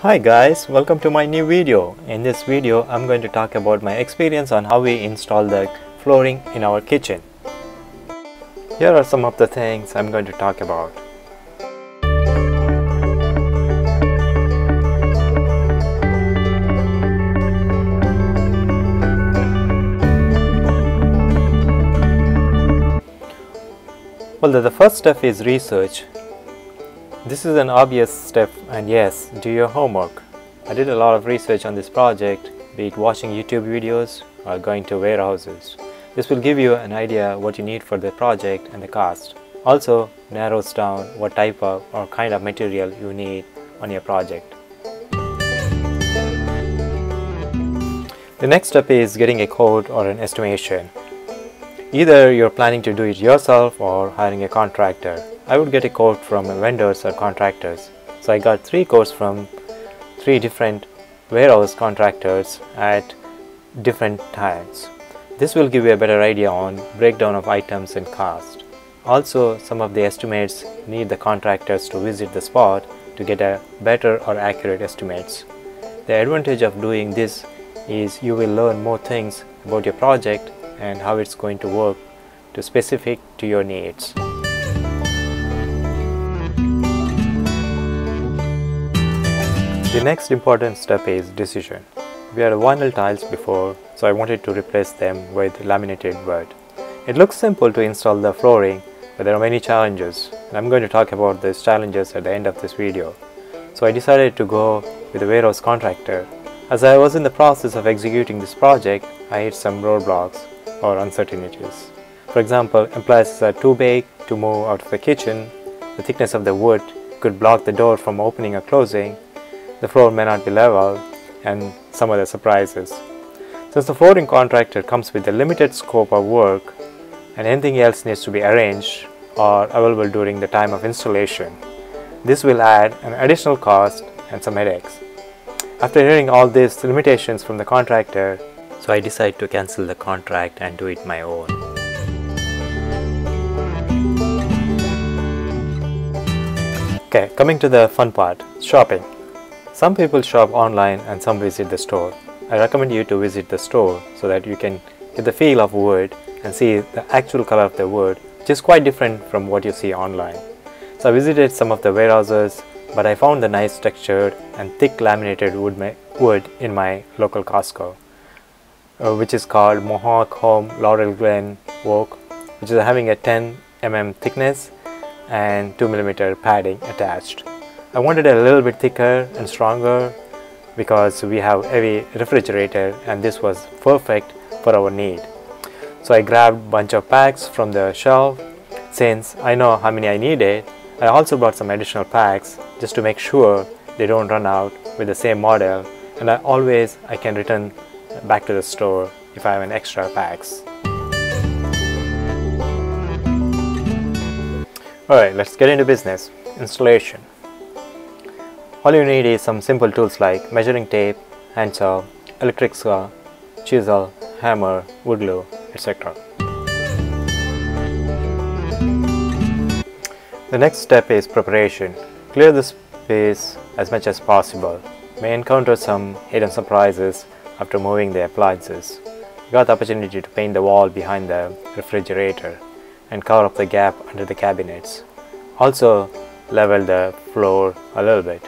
Hi guys, welcome to my new video. In this video I'm going to talk about my experience on how we install the flooring in our kitchen. Here are some of the things I'm going to talk about. Well, the first step is research. This is an obvious step, and yes, do your homework. I did a lot of research on this project, be it watching YouTube videos or going to warehouses. This will give you an idea what you need for the project and the cost. Also narrows down what type of or kind of material you need on your project. The next step is getting a quote or an estimation. Either you're planning to do it yourself or hiring a contractor. I would get a quote from vendors or contractors. So I got 3 quotes from 3 different warehouse contractors at different times. This will give you a better idea on breakdown of items and cost. Also, some of the estimates need the contractors to visit the spot to get a better or accurate estimates. The advantage of doing this is you will learn more things about your project and how it's going to work to specific to your needs. The next important step is decision. We had vinyl tiles before, so I wanted to replace them with laminated wood. It looks simple to install the flooring, but there are many challenges, and I'm going to talk about these challenges at the end of this video. So I decided to go with a warehouse contractor. As I was in the process of executing this project, I hit some roadblocks or uncertainties. For example, appliances are too big to move out of the kitchen, the thickness of the wood could block the door from opening or closing, the floor may not be level, and some other surprises. Since the flooring contractor comes with a limited scope of work and anything else needs to be arranged or available during the time of installation, this will add an additional cost and some headaches. After hearing all these limitations from the contractor, so I decided to cancel the contract and do it my own. Okay, coming to the fun part, shopping. Some people shop online and some visit the store. I recommend you to visit the store so that you can get the feel of wood and see the actual color of the wood, which is quite different from what you see online. So I visited some of the warehouses, but I found the nice textured and thick laminated wood in my local Costco, which is called Mohawk Home Laurel Glen Oak, which is having a 10 mm thickness and 2 mm padding attached. I wanted a little bit thicker and stronger because we have a heavy refrigerator and this was perfect for our need. So I grabbed a bunch of packs from the shelf. Since I know how many I needed, I also brought some additional packs just to make sure they don't run out with the same model, and I can return back to the store if I have an extra packs. Alright, let's get into business. Installation. All you need is some simple tools like measuring tape, handsaw, electric saw, chisel, hammer, wood glue, etc. The next step is preparation. Clear the space as much as possible. You may encounter some hidden surprises after moving the appliances. You got the opportunity to paint the wall behind the refrigerator and cover up the gap under the cabinets. Also level the floor a little bit.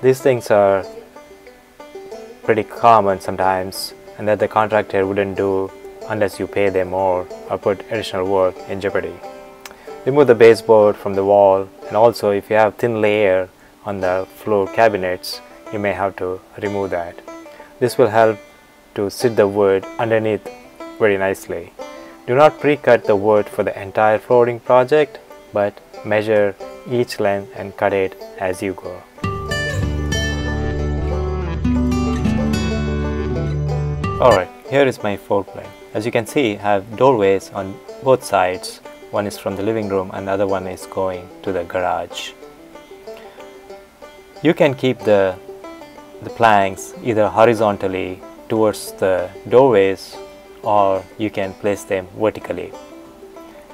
These things are pretty common sometimes, and that the contractor wouldn't do unless you pay them more or put additional work in jeopardy. Remove the baseboard from the wall, and also if you have thin layer on the floor cabinets, you may have to remove that. This will help to sit the wood underneath very nicely. Do not pre-cut the wood for the entire flooring project, but measure each length and cut it as you go. Alright, here is my floor plan. As you can see, I have doorways on both sides. One is from the living room and the other one is going to the garage. You can keep the planks either horizontally towards the doorways, or you can place them vertically.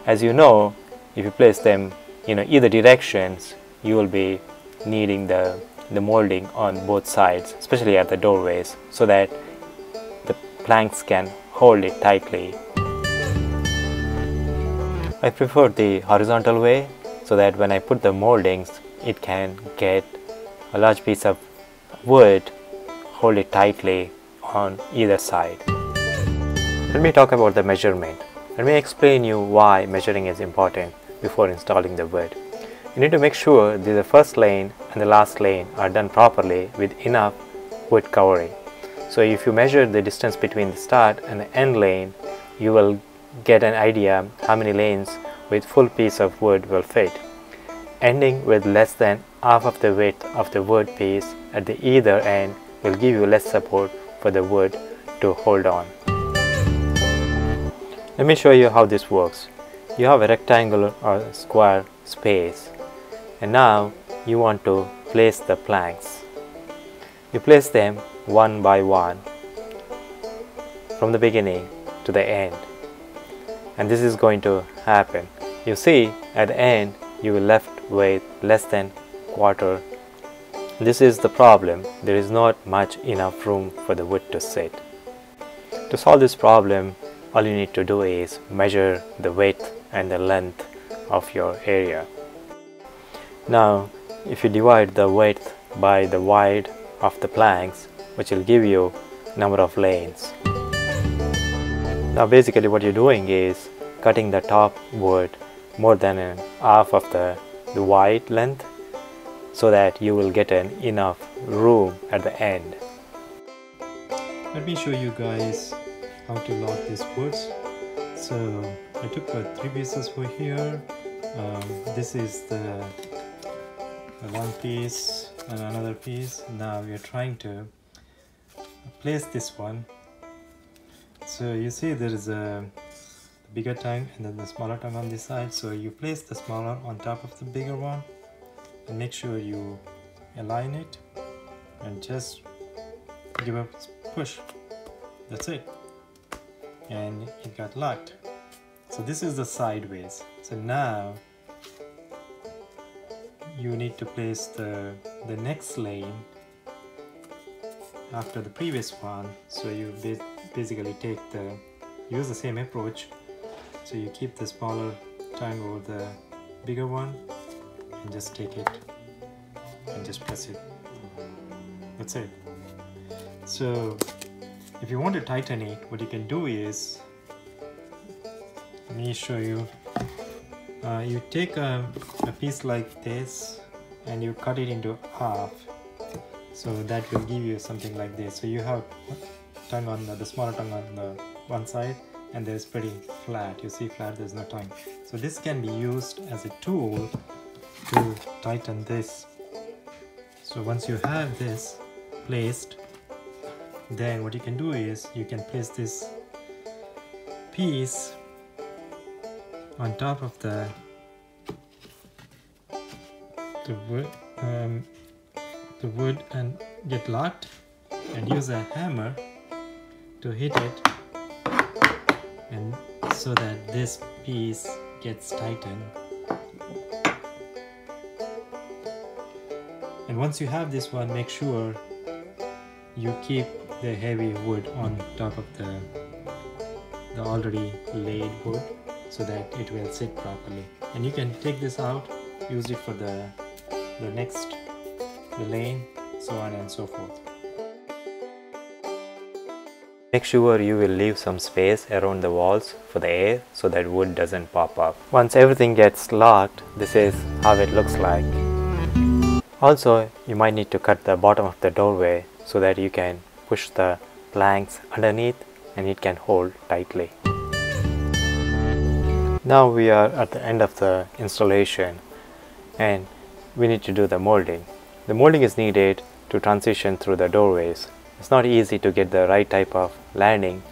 As you know, if you place them in either directions, you will be needing the the molding on both sides, especially at the doorways, so that the planks can hold it tightly. I prefer the horizontal way so that when I put the moldings, it can get a large piece of wood, hold it tightly on either side. Let me talk about the measurement. Let me explain you why measuring is important before installing the wood. You need to make sure that the first lane and the last lane are done properly with enough wood covering. So if you measure the distance between the start and the end lane, you will get an idea how many lanes with full piece of wood will fit. Ending with less than half of the width of the wood piece at the either end will give you less support for the wood to hold on. Let me show you how this works. You have a rectangular or square space, and now you want to place the planks. You place them one by one from the beginning to the end, and this is going to happen. You see, at the end you will left with less than quarter. This is the problem. There is not much enough room for the wood to sit. To solve this problem, all you need to do is measure the width and the length of your area. Now, if you divide the width by the wide of the planks, which will give you number of lanes. Now basically what you're doing is cutting the top wood more than half of the wide length, so that you will get enough room at the end. Let me show you guys how to lock these woods. So I took 3 pieces for here. This is the one piece and another piece. Now we are trying to place this one. So you see there is a bigger tongue and then the smaller tongue on this side. So you place the smaller on top of the bigger one and make sure you align it and just give a push. That's it, and it got locked. So this is the sideways. So now you need to place the next lane after the previous one. So you basically use the same approach. So you keep the smaller tongue over the bigger one and just take it and just press it. That's it. So if you want to tighten it, what you can do is, let me show you. You take a piece like this and you cut it into half. So that will give you something like this. So you have tongue on the smaller tongue on the one side, and there's pretty flat. You see flat, there's no tongue. So this can be used as a tool to tighten this. So once you have this placed, then what you can do is you can place this piece on top of the wood and get locked, and use a hammer to hit it, and so that this piece gets tightened. And once you have this one, make sure you keep the heavy wood on top of the already laid wood, so that it will sit properly. And you can take this out, use it for the next lane, so on and so forth. Make sure you will leave some space around the walls for the air, so that wood doesn't pop up. Once everything gets locked, this is how it looks like. Also, you might need to cut the bottom of the doorway so that you can push the planks underneath and it can hold tightly. Now we are at the end of the installation and we need to do the molding. The molding is needed to transition through the doorways. It's not easy to get the right type of landing,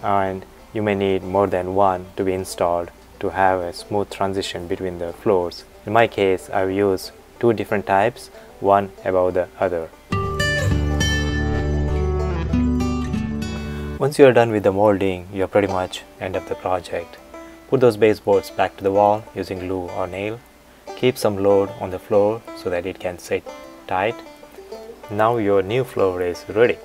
and you may need more than one to be installed to have a smooth transition between the floors. In my case, I've used 2 different types, one above the other. Once you are done with the molding, you are pretty much end of the project. Put those baseboards back to the wall using glue or nail. Keep some load on the floor so that it can sit tight, Now your new floor is ready.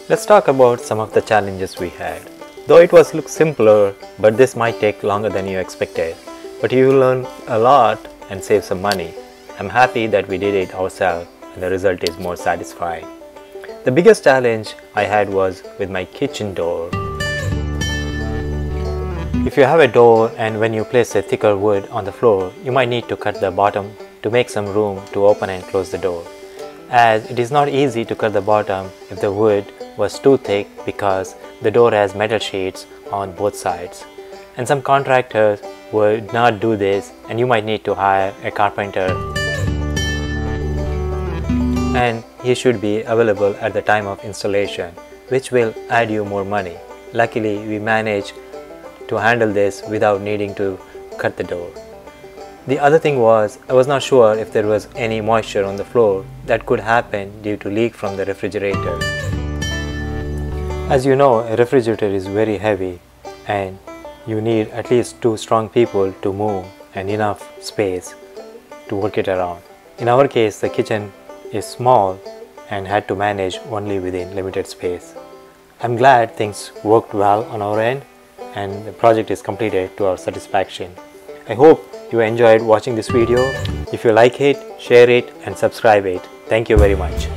Let's talk about some of the challenges we had. Though it was look simpler, but this might take longer than you expected. But you will learn a lot and save some money. I'm happy that we did it ourselves and the result is more satisfying. The biggest challenge I had was with my kitchen door. If you have a door and when you place a thicker wood on the floor, you might need to cut the bottom to make some room to open and close the door. As it is not easy to cut the bottom if the wood was too thick because the door has metal sheets on both sides. And some contractors would not do this and you might need to hire a carpenter. And he should be available at the time of installation, which will add you more money. Luckily, we managed to handle this without needing to cut the door. The other thing was, I was not sure if there was any moisture on the floor that could happen due to leak from the refrigerator. As you know, a refrigerator is very heavy and you need at least 2 strong people to move and enough space to work it around. In our case, the kitchen is small and had to manage only within limited space. I'm glad things worked well on our end and the project is completed to our satisfaction. I hope you enjoyed watching this video. If you like it, share it and subscribe it. Thank you very much.